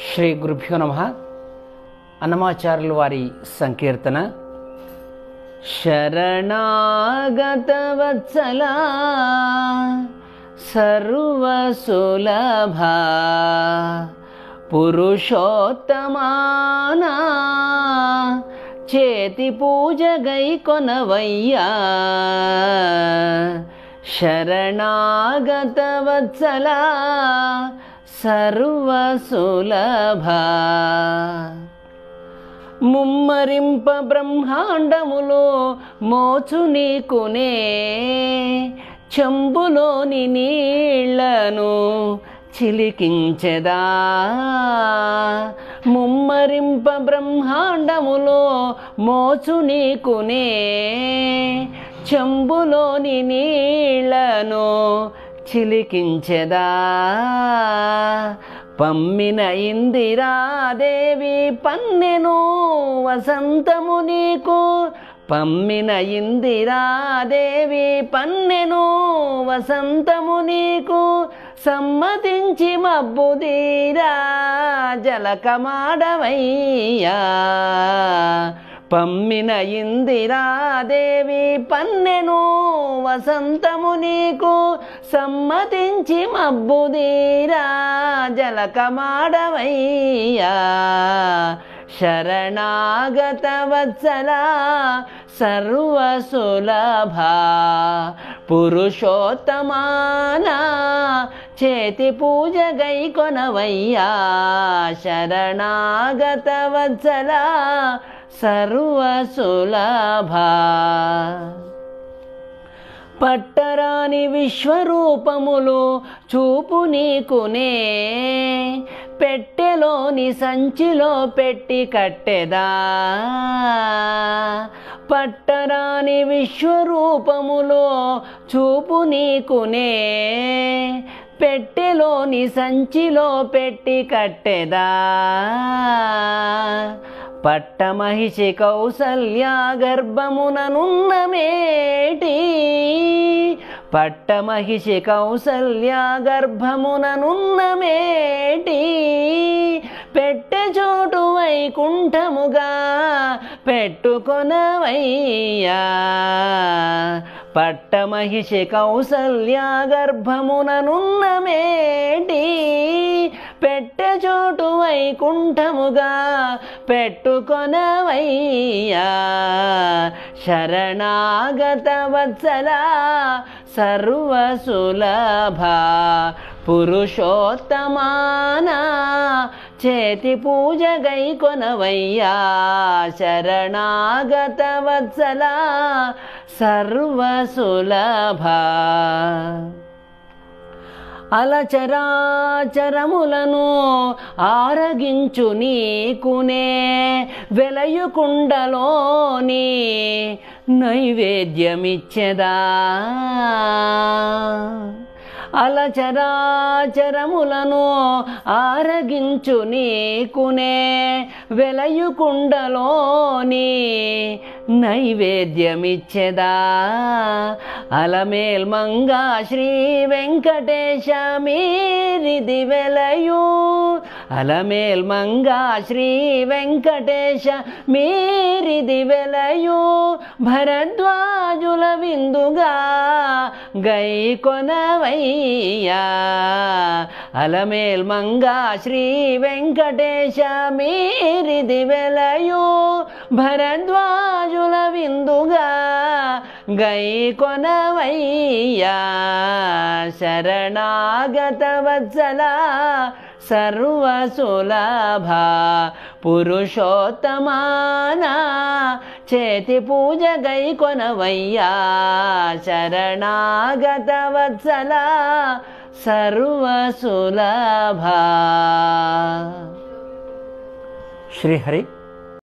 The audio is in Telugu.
శ్రీ గురుభ్యో నమః. అన్నమాచార్యుల వారి సంకీర్తన. శరణాగతవత్సలా సర్వసులభా పురుషోత్తమానా చేతి పూజ గైకొనవయ్యా. శరణాగతవత్సలా సర్వసులభా ముమ్మరింప బ్రహ్మాండములో మోచు నీకునే చెంబులోని నీళ్లను చిలికించెదా. ముమ్మరింప బ్రహ్మాండములో మోచు నీకునే చెంబులోని నీళ్లను చిలికించెదా. పమ్మిన ఇందిరాదేవి పన్నెను వసంతము నీకు. పమ్మిన ఇందిరాదేవి పన్నెను వసంతము నీకు. సమ్మతించి మబ్బుదీరా జలకమాడవయ్యా. పమ్మిన ఇందిరాదేవి పన్నెను వసంతము నీకు. సమ్మతించి మబ్బుదీరా జలకమాడవయ్యా. శరణాగతవత్సలా సర్వసులభా పురుషోత్తమానా చేతి పూజ గైకొనవయ్యా. శరణాగతవత్సలా సర్వసులభా పట్టరాని విశ్వరూపములు చూపు నీకునే పెట్టెలోని సంచిలో పెట్టి కట్టెదా. పట్టరాని విశ్వరూపములో చూపు నీకునే పెట్టెలోని సంచిలో పెట్టి కట్టెదా. పట్టమహిషి కౌసల్యా గర్భముననున్న మేటి. పట్టమహిషి కౌసల్యా గర్భముననున్న మేటి. పెట్టె చోటు వైకుంఠముగా పెట్టుకొనవయ్యా. పట్టమహిషి కౌసల్యా గర్భముననున్న మేటి. పెట్టె చోటు వైకుంఠముగా పెట్టుకొనవయ్యా. శరణాగతవత్సలా సర్వసులభా పురుషోత్తమానా చేతి పూజ గైకొనవయ్యా. శరణాగతవత్సలా సర్వసులభా అలచరాచరములను ఆరగించు నీకునే వెలయుకుండలోని నైవేద్యమిచ్చెదా. అలచరాచరములను ఆరగించు నీకునే వెలయుకుండలోని నైవేద్యమిచ్చెదా. అలమేల్ మంగా శ్రీ వెంకటేశ మీరిది వెలయు. అలమేల్ మంగా శ్రీ వెంకటేశ మీరిది వెలయు. భరద్వాజుల విందుగా గైకొనవయ్యా. అలమేల్ మంగా శ్రీ వెంకటేశ మీరిది వెలయు. భరద్వాజుల విందుగా గైకొనవయ్యా. శరణాగతవత్సలా సర్వసులభా పురుషోత్తమానా చేతి పూజ గైకొనవయ్యా. శరణాగతవత్సలా సర్వసులభా. శ్రీహరి.